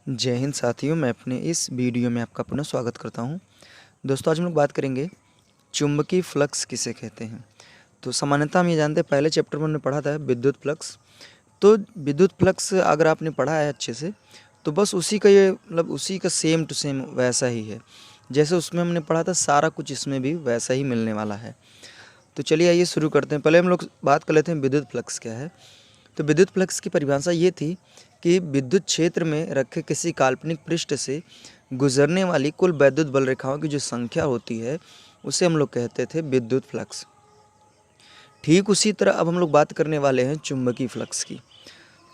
जय हिंद साथियों, मैं अपने इस वीडियो में आपका पुनः स्वागत करता हूं। दोस्तों, आज हम लोग बात करेंगे चुंबकीय फ्लक्स किसे कहते हैं। तो सामान्यतः हम ये जानते हैं, पहले चैप्टर में हमने पढ़ा था विद्युत फ्लक्स। तो विद्युत फ्लक्स अगर आपने पढ़ा है अच्छे से, तो बस उसी का ये मतलब उसी का सेम टू सेम वैसा ही है जैसे उसमें हमने पढ़ा था। सारा कुछ इसमें भी वैसा ही मिलने वाला है। तो चलिए आइए शुरू करते हैं। पहले हम लोग बात कर लेते हैं विद्युत फ्लक्स क्या है। तो विद्युत फ्लक्स की परिभाषा ये थी कि विद्युत क्षेत्र में रखे किसी काल्पनिक पृष्ठ से गुजरने वाली कुल वैद्युत बल रेखाओं की जो संख्या होती है उसे हम लोग कहते थे विद्युत फ्लक्स। ठीक उसी तरह अब हम लोग बात करने वाले हैं चुंबकीय फ्लक्स की।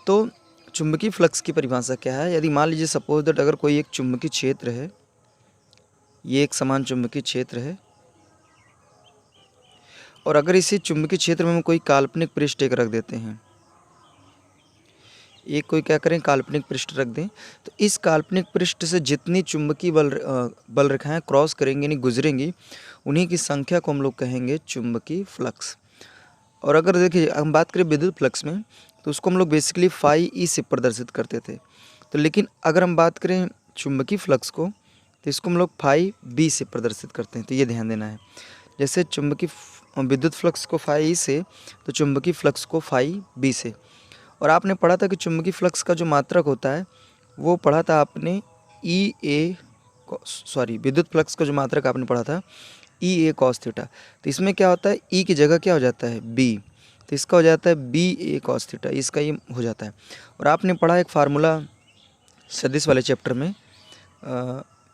तो चुंबकीय फ्लक्स की परिभाषा क्या है। यदि मान लीजिए सपोज दैट अगर कोई एक चुंबकीय क्षेत्र है, ये एक समान चुंबकीय क्षेत्र है, और अगर इसी चुंबकीय क्षेत्र में हम कोई काल्पनिक पृष्ठ एक रख देते हैं, एक कोई क्या करें काल्पनिक पृष्ठ रख दें, तो इस काल्पनिक पृष्ठ से जितनी चुंबकीय बल रेखाएं क्रॉस करेंगी यानी गुजरेंगी, उन्हीं की संख्या को हम लोग कहेंगे चुंबकीय फ्लक्स। और अगर देखिए हम बात करें विद्युत फ्लक्स में, तो उसको हम लोग बेसिकली फाई ई से प्रदर्शित करते थे। तो लेकिन अगर हम बात करें चुंबकीय फ्लक्स को, तो इसको हम लोग फाई बी से प्रदर्शित करते हैं। तो ये ध्यान देना है, जैसे चुंबकीय विद्युत फ्लक्स को फाई ई से, तो चुंबकीय फ्लक्स को फाई बी से। और आपने पढ़ा था कि चुंबकीय फ्लक्स का जो मात्रक होता है वो पढ़ा था आपने विद्युत फ्लक्स का जो मात्रक आपने पढ़ा था ई ए कॉस थीटा। तो इसमें क्या होता है, ई की जगह क्या हो जाता है बी, तो इसका हो जाता है बी ए कॉस थीटा, इसका ये हो जाता है। और आपने पढ़ा एक फार्मूला सदिश वाले चैप्टर में,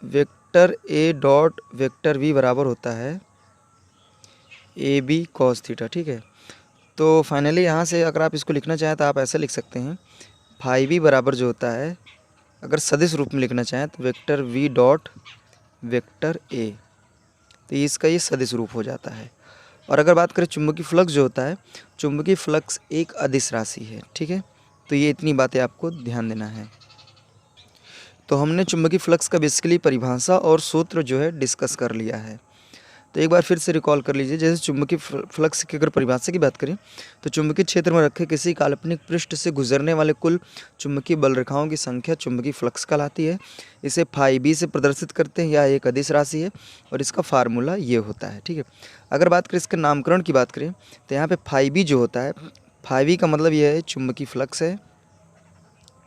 vector A dot vector V बराबर होता है ए बी कॉस थीटा। ठीक है, तो फाइनली यहाँ से अगर आप इसको लिखना चाहें तो आप ऐसे लिख सकते हैं, फाई बी बराबर जो होता है, अगर सदिश रूप में लिखना चाहें तो vector V dot vector A, तो इसका ये सदिश रूप हो जाता है। और अगर बात करें चुंबकीय फ्लक्स जो होता है, चुंबकीय फ्लक्स एक अदिश राशि है। ठीक है, तो ये इतनी बातें आपको ध्यान देना है। तो हमने चुंबकीय फ्लक्स का बेसिकली परिभाषा और सूत्र जो है डिस्कस कर लिया है। तो एक बार फिर से रिकॉल कर लीजिए। जैसे चुंबकीय फ्लक्स की अगर परिभाषा की बात करें, तो चुंबकीय क्षेत्र में रखे किसी काल्पनिक पृष्ठ से गुजरने वाले कुल चुंबकीय बल रेखाओं की संख्या चुंबकीय फ्लक्स कहलाती है। इसे फाई बी से प्रदर्शित करते हैं, या एक अदिश राशि है, और इसका फार्मूला ये होता है। ठीक है, अगर बात करें इसके नामकरण की बात करें, तो यहाँ पे फाई बी जो होता है, फाई बी का मतलब यह है चुंबकीय फ्लक्स है।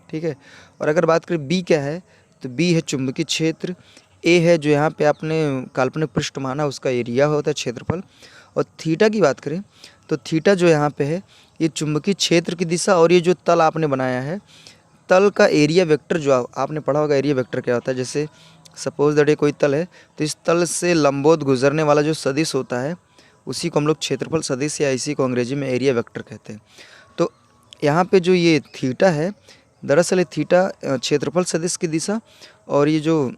ठीक है, और अगर बात करें बी क्या है, तो बी है चुंबकीय क्षेत्र, ए है जो यहाँ पे आपने काल्पनिक पृष्ठ माना उसका एरिया होता है, क्षेत्रफल। और थीटा की बात करें, तो थीटा जो यहाँ पे है ये चुंबकीय क्षेत्र की दिशा, और ये जो तल आपने बनाया है तल का एरिया वेक्टर, जो आपने पढ़ा होगा एरिया वेक्टर क्या होता है। जैसे सपोज दैट ये कोई तल है, तो इस तल से लंबवत गुजरने वाला जो सदिश होता है उसी को हम लोग क्षेत्रफल सदिश, या इसी को अंग्रेजी में एरिया वेक्टर कहते हैं। तो यहाँ पे जो ये थीटा है, दरअसल ये थीटा क्षेत्रफल सदिश की दिशा, और ये जो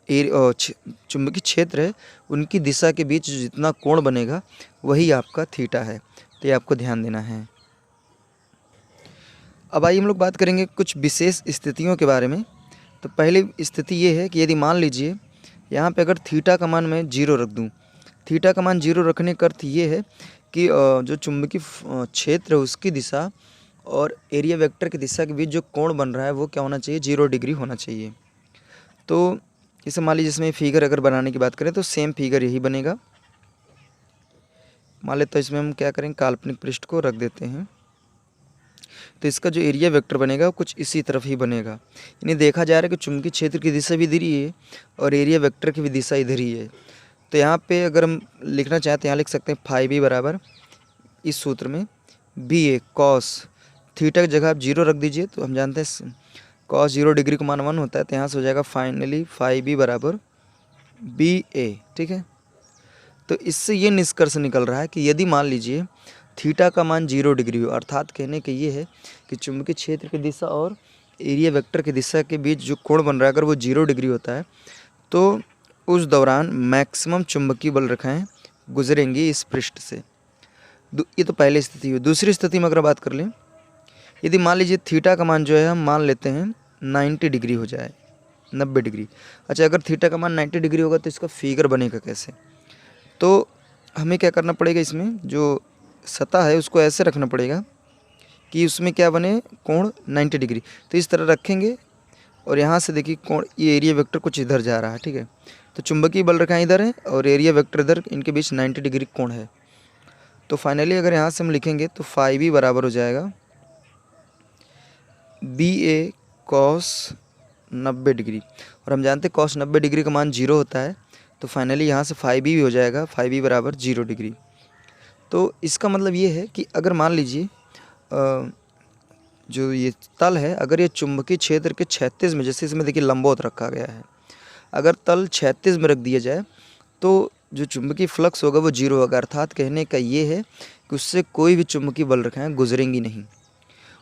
चुंबकीय क्षेत्र है उनकी दिशा के बीच जितना कोण बनेगा वही आपका थीटा है। तो ये आपको ध्यान देना है। अब आइए हम लोग बात करेंगे कुछ विशेष स्थितियों के बारे में। तो पहली स्थिति ये है कि यदि मान लीजिए यहाँ पे अगर थीटा का मान मैं 0 रख दूँ, थीटा का मान 0 रखने का अर्थ ये है कि जो चुंबकीय क्षेत्र है उसकी दिशा और एरिया वेक्टर की दिशा के बीच जो कोण बन रहा है वो क्या होना चाहिए, 0 डिग्री होना चाहिए। तो जैसे मान लीजिए इसमें फिगर अगर बनाने की बात करें तो सेम फिगर यही बनेगा। मान लेते तो इसमें हम क्या करेंगे, काल्पनिक पृष्ठ को रख देते हैं, तो इसका जो एरिया वेक्टर बनेगा वो कुछ इसी तरफ ही बनेगा। यानी देखा जा रहा है कि चुंबकीय क्षेत्र की दिशा भी इधर ही है और एरिया वेक्टर की भी दिशा इधर ही है। तो यहाँ पे अगर हम लिखना चाहें तो यहाँ लिख सकते हैं फाई बी बराबर इस सूत्र में बी ए कॉस थीटा की जगह आप 0 रख दीजिए, तो हम जानते हैं कॉस 0 डिग्री को मान 1 होता है, तो यहाँ से हो जाएगा फाइनली फाई बी बराबर बी ए। ठीक है, तो इससे ये निष्कर्ष निकल रहा है कि यदि मान लीजिए थीटा का मान 0 डिग्री हो, अर्थात कहने के ये है कि चुंबकीय क्षेत्र की दिशा और एरिया वेक्टर की दिशा के बीच जो कोण बन रहा है अगर वो 0 डिग्री होता है, तो उस दौरान मैक्सिमम चुंबकीय बल रेखाएं गुजरेंगी इस पृष्ठ से। ये तो पहली स्थिति हुई। दूसरी स्थिति में अगर बात कर लें, यदि मान लीजिए थीटा का मान जो है हम मान लेते हैं 90 डिग्री हो जाए, 90 डिग्री। अच्छा, अगर थीटा का मान 90 डिग्री होगा तो इसका फिगर बनेगा कैसे, तो हमें क्या करना पड़ेगा, इसमें जो सतह है उसको ऐसे रखना पड़ेगा कि उसमें क्या बने, कोण 90 डिग्री। तो इस तरह रखेंगे और यहाँ से देखिए कोण, ये एरिया वेक्टर कुछ इधर जा रहा है, ठीक है। तो चुंबकीय बल रेखाएं इधर है और एरिया वेक्टर इधर, इनके बीच 90 डिग्री कोण है। तो फाइनली अगर यहाँ से हम लिखेंगे तो फाई बी बराबर हो जाएगा बी ए कॉस 90 डिग्री, और हम जानते हैं कॉस 90 डिग्री का मान 0 होता है। तो फाइनली यहाँ से फाई बी हो जाएगा, फाई बी बराबर 0 डिग्री। तो इसका मतलब ये है कि अगर मान लीजिए जो ये तल है, अगर ये चुंबकीय क्षेत्र के 36 में, जैसे इसमें देखिए लंबवत रखा गया है, अगर तल 36 में रख दिया जाए तो जो चुंबकीय फ्लक्स होगा वो 0 होगा। अर्थात कहने का ये है कि उससे कोई भी चुंबकीय बल रेखाएं गुजरेंगी नहीं।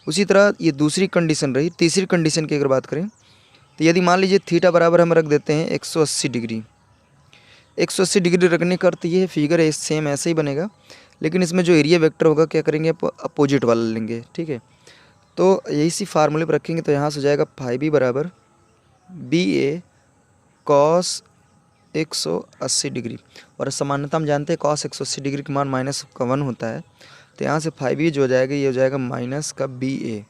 उसी तरह ये दूसरी कंडीशन रही। तीसरी कंडीशन की अगर बात करें तो यदि मान लीजिए थीटा बराबर हम रख देते हैं 180 डिग्री। 180 डिग्री रखने का अर्थ ये है, फिगर सेम ऐसे ही बनेगा, लेकिन इसमें जो एरिया वेक्टर होगा क्या करेंगे, अपोजिट वाला लेंगे, ठीक है। तो यही सी फार्मूले पर रखेंगे तो यहाँ से हो जाएगा फाई बी बराबर बी ए कॉस 180 डिग्री, और सामान्यतः हम जानते हैं कॉस 180 डिग्री का मान -1 होता है। तो यहाँ से फाई बी जो हो जाएगा, ये हो जाएगा माइनस का बी ए,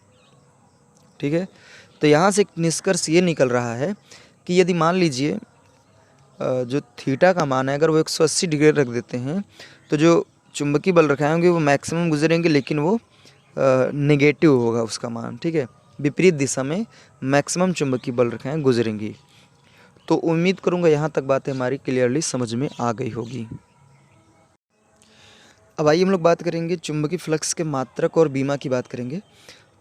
ठीक है। तो यहाँ से एक निष्कर्ष ये निकल रहा है कि यदि मान लीजिए जो थीटा का मान है अगर वो 180 डिग्री रख देते हैं तो जो चुंबकीय बल रेखाएं होंगे वो मैक्सिमम गुजरेंगे, लेकिन वो नेगेटिव होगा उसका मान, ठीक है। विपरीत दिशा में मैक्सिमम चुंबकीय बल रेखाएं गुजरेंगी। तो उम्मीद करूंगा यहाँ तक बातें हमारी क्लियरली समझ में आ गई होगी। अब आइए हम लोग बात करेंगे चुंबकीय फ्लक्स के मात्रक और बीमा की बात करेंगे।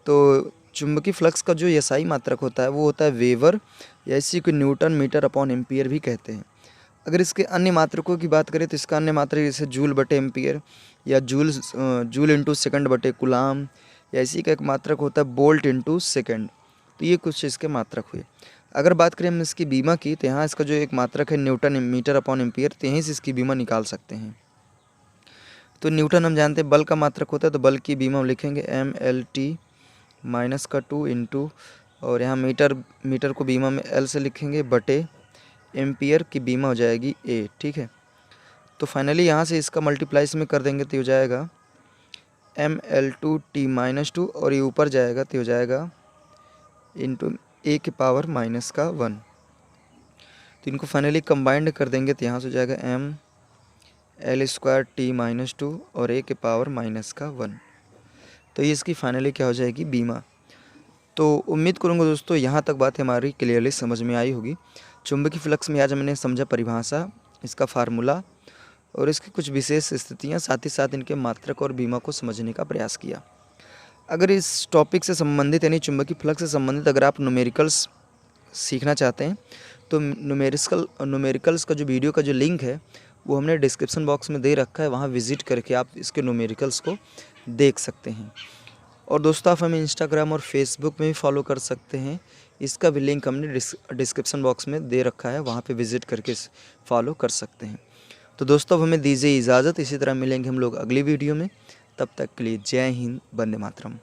तो चुंबकीय फ्लक्स का जो एसआई मात्रक होता है वो होता है वेबर, या इसी को न्यूटन मीटर अपॉन एम्पियर भी कहते हैं। अगर इसके अन्य मात्रकों की बात करें तो इसका अन्य मात्रक जैसे जूल बटे एम्पियर, या जूल इंटू सेकंड बटे कुलाम, या इसी का एक मात्रक होता है बोल्ट इंटू सेकंड। तो ये कुछ इसके मात्रक हुए। अगर बात करें हम इसकी बीमा की तो यहाँ इसका जो एक मात्रक है न्यूटन मीटर अपॉन एम्पियर, तो यहीं से इसकी बीमा निकाल सकते हैं। तो न्यूटन हम जानते हैं बल का मात्रक होता है, तो बल की बीमा हम लिखेंगे MLT -2 इंटू, और यहाँ मीटर को बीमा में L से लिखेंगे बटे एम्पियर की बीमा हो जाएगी A, ठीक है। तो फाइनली यहाँ से इसका मल्टीप्लाई इसमें कर देंगे तो हो जाएगा ML2T -2, और ये ऊपर जाएगा तो हो जाएगा इंटू A की पावर -1। तो इनको फाइनली कंबाइंड कर देंगे तो यहाँ से हो जाएगा ML2T -2 और A की पावर -1। तो ये इसकी फाइनली क्या हो जाएगी, बीमा। तो उम्मीद करूँगा दोस्तों यहाँ तक बात हमारी क्लियरली समझ में आई होगी। चुंबकीय फ्लक्स में आज हमने समझा परिभाषा, इसका फार्मूला और इसकी कुछ विशेष स्थितियाँ, साथ ही साथ इनके मात्रक और बीमा को समझने का प्रयास किया। अगर इस टॉपिक से संबंधित यानी चुंबकीय फ्लक्स से संबंधित अगर आप न्यूमेरिकल्स सीखना चाहते हैं तो न्यूमेरिकल्स का जो वीडियो का जो लिंक है वो हमने डिस्क्रिप्शन बॉक्स में दे रखा है, वहाँ विज़िट करके आप इसके न्यूमेरिकल्स को देख सकते हैं। और दोस्तों आप हमें इंस्टाग्राम और फेसबुक में भी फॉलो कर सकते हैं, इसका भी लिंक हमने डिस्क्रिप्शन बॉक्स में दे रखा है, वहाँ पे विज़िट करके फॉलो कर सकते हैं। तो दोस्तों अब हमें दीजिए इजाज़त, इसी तरह मिलेंगे हम लोग अगली वीडियो में। तब तक के लिए जय हिंद, वंदे मातरम।